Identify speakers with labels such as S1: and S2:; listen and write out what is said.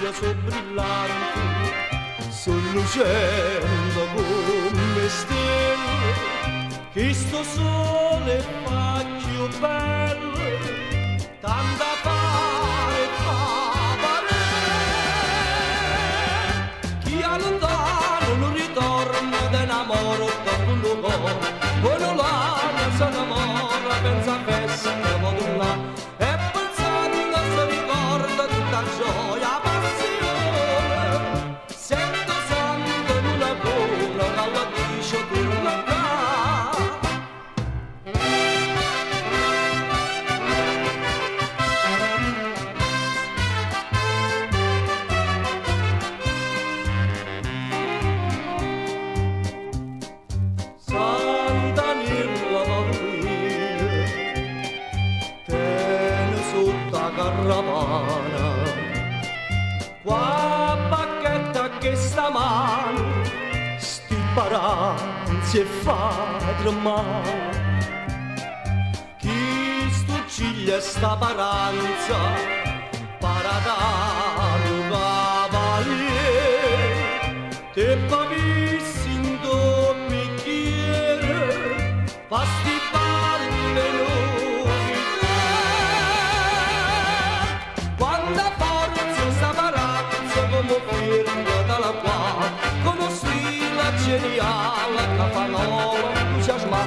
S1: ciglia so brillanti, sul lucendo come stelle, che sto sole fa più bello, tanta fare chi a lontano non ritorna d'amore dopo un luogo, quello là si innamora, pensa a festa che vado là, e pensando si ricorda tutta gioia, passione, sento santo in una gola, dalla dice torna qua. Caravana, qua bacchetta che stamani sti paranzi e fa tremare, chi stuciglia sta paranza paradano cavaliere, te pavissi in do bicchiere pasti balle firma dalla qua, conosci la geniale, cafanola, entusiasma,